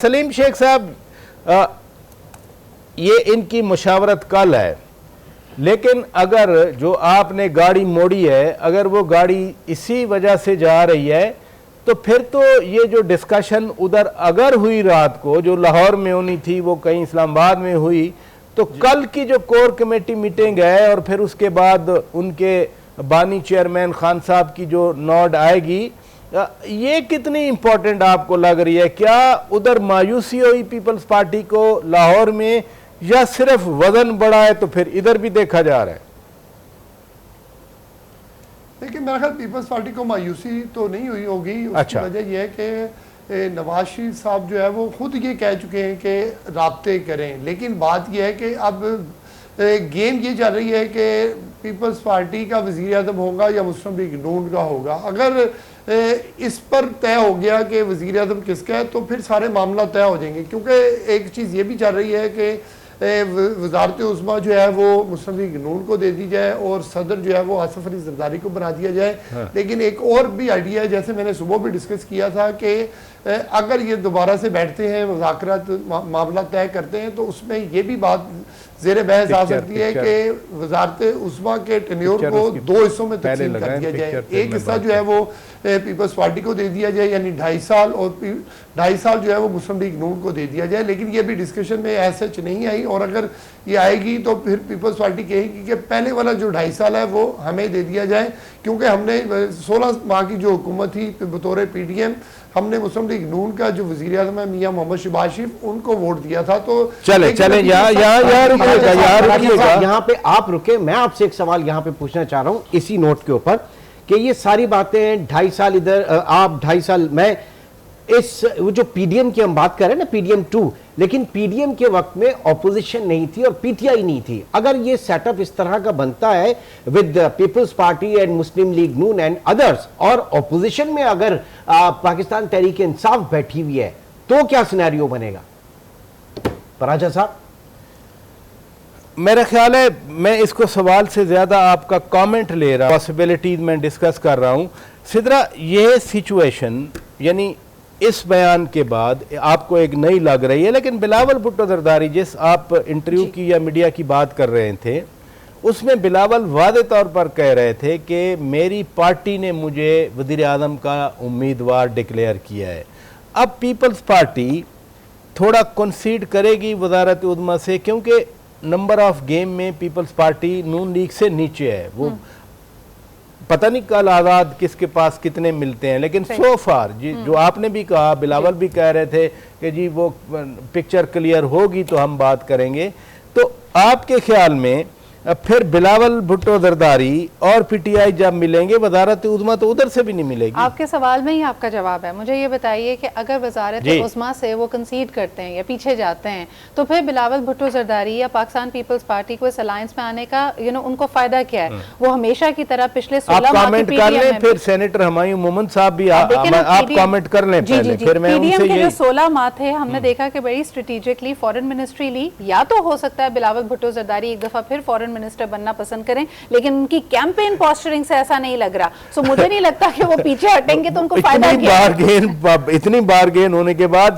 सलीम शेख साहब, ये इनकी मुशावरत कल है, लेकिन अगर जो आपने गाड़ी मोड़ी है, अगर वो गाड़ी इसी वजह से जा रही है तो फिर तो ये जो डिस्कशन उधर अगर हुई रात को, जो लाहौर में होनी थी वो कहीं इस्लामाबाद में हुई, तो कल की जो कोर कमेटी मीटिंग है और फिर उसके बाद उनके बानी चेयरमैन खान साहब की जो नोट आएगी, ये कितनी इंपॉर्टेंट आपको लग रही है? क्या उधर मायूसी हुई पीपल्स पार्टी को लाहौर में, या सिर्फ वजन बढ़ा है तो फिर इधर भी देखा जा रहा है? लेकिन मेरा ख्याल पीपल्स पार्टी को मायूसी तो नहीं हुई होगी। उसकी वजह यह है कि नवाज शरीफ साहब जो है वो खुद ये कह चुके हैं कि राब्ते करें, लेकिन बात यह है कि अब गेम ये चल रही है कि पीपल्स पार्टी का वज़ीर आज़म होगा या मुस्लिम लीग नून का होगा। अगर इस पर तय हो गया कि वज़ीर आज़म किसका है तो फिर सारे मामला तय हो जाएंगे, क्योंकि एक चीज़ ये भी चल रही है कि वज़ारत उज़्मा जो है वो मुस्लिम लीग नून को दे दी जाए और सदर जो है वो आसिफ अली ज़रदारी को बना दिया जाए। हाँ। लेकिन एक और भी आइडिया है, जैसे मैंने सुबह भी डिस्कस किया था कि अगर ये दोबारा से बैठते हैं, मुज़ाकरात मामला तय करते हैं, तो उसमें ये भी बात ज़ेर बहस आ सकती है कि वज़ारत उज़्मा के टेन्योर को दो हिस्सों में तकसीम कर दिया जाए। एक हिस्सा जो है वो पीपल्स पार्टी को दे दिया जाए, यानी 2.5 साल, और 2.5 साल जो है वो मुस्लिम लीग नून को दे दिया जाए। लेकिन ये भी डिस्कशन में ऐसा नहीं आई, और अगर ये आएगी तो फिर पीपल्स पार्टी कहेगी कि पहले वाला जो 2.5 साल है वो हमें दे दिया जाए, क्योंकि हमने 16 माह की जो हुकूमत थी बतौर PDM, हमने मुस्लिम लीग नून का जो वज़ीर आज़म है मियां मोहम्मद शहबाज शरीफ, उनको वोट दिया था। तो चले यहाँ पे आप रुके, मैं आपसे एक सवाल यहाँ पे पूछना चाह रहा हूँ इसी नोट के ऊपर कि ये सारी बातें 2.5 साल इधर, आप 2.5 साल, मैं इस वो जो PDM की हम बात कर रहे हैं ना, PDM 2, लेकिन PDM के वक्त में ऑपोजिशन नहीं थी और PTI नहीं थी। अगर ये सेटअप इस तरह का बनता है with Peoples Party and Muslim League Noon and others, और ऑपोजिशन में अगर पाकिस्तान तहरीक इंसाफ बैठी हुई है, तो क्या सिनेरियो बनेगा? फराजा साहब, मेरा ख्याल है मैं इसको सवाल से ज्यादा आपका कमेंट ले रहा हूं, पॉसिबिलिटीज में डिस्कस कर रहा हूं। सिदरा, ये सिचुएशन यानी इस बयान के बाद आपको एक नई लग रही है, लेकिन बिलावल भुट्टो जरदारी जिस आप इंटरव्यू की या मीडिया की बात कर रहे थे, उसमें बिलावल वादे तौर पर कह रहे थे कि मेरी पार्टी ने मुझे वज़ीर आज़म का उम्मीदवार डिक्लेयर किया है। अब पीपल्स पार्टी थोड़ा कंसीड करेगी वज़ारत उज़्मा से, क्योंकि नंबर ऑफ गेम में पीपल्स पार्टी नून लीग से नीचे है। वो पता नहीं कल आज़ाद किसके पास कितने मिलते हैं, लेकिन सो फार जी जो आपने भी कहा, बिलावल भी कह रहे थे कि जी वो पिक्चर क्लियर होगी तो हम बात करेंगे। तो आपके ख्याल में फिर बिलावल भुट्टो जरदारी और PTI जब मिलेंगे, वज़ारत उज़्मा तो उधर से भी नहीं मिलेगी? आपके सवाल में ही आपका जवाब है। मुझे ये बताइए कि अगर वज़ारत उज़्मा से वो कंसीड करते हैं या पीछे जाते हैं, तो फिर बिलावल भुट्टो जरदारी या पाकिस्तान पीपल्स पार्टी को इस अलायंस में आने का उनको फायदा क्या है? वो हमेशा की तरह पिछले 16 माह कमेंट कर लें, फिर सेनेटर हुमायूं मोहम्मद साहब भी आप कमेंट कर लें पहले, फिर मैं उनसे ये जो 16 माह थे, हमने देखा कि बड़ी स्ट्रेटेजिकली फॉरेन मिनिस्ट्री ली। या तो हो सकता है बिलावल भुट्टो जरदारी एक दफा फिर फॉरेन मिनिस्टर बनना पसंद करें, लेकिन उनकी कैंपेन पोस्चरिंग से ऐसा नहीं लग रहा। सो मुझे नहीं लगता कि वो पीछे हटेंगे तो उनको फायदा क्या है? इतनी बारगेन होने के बाद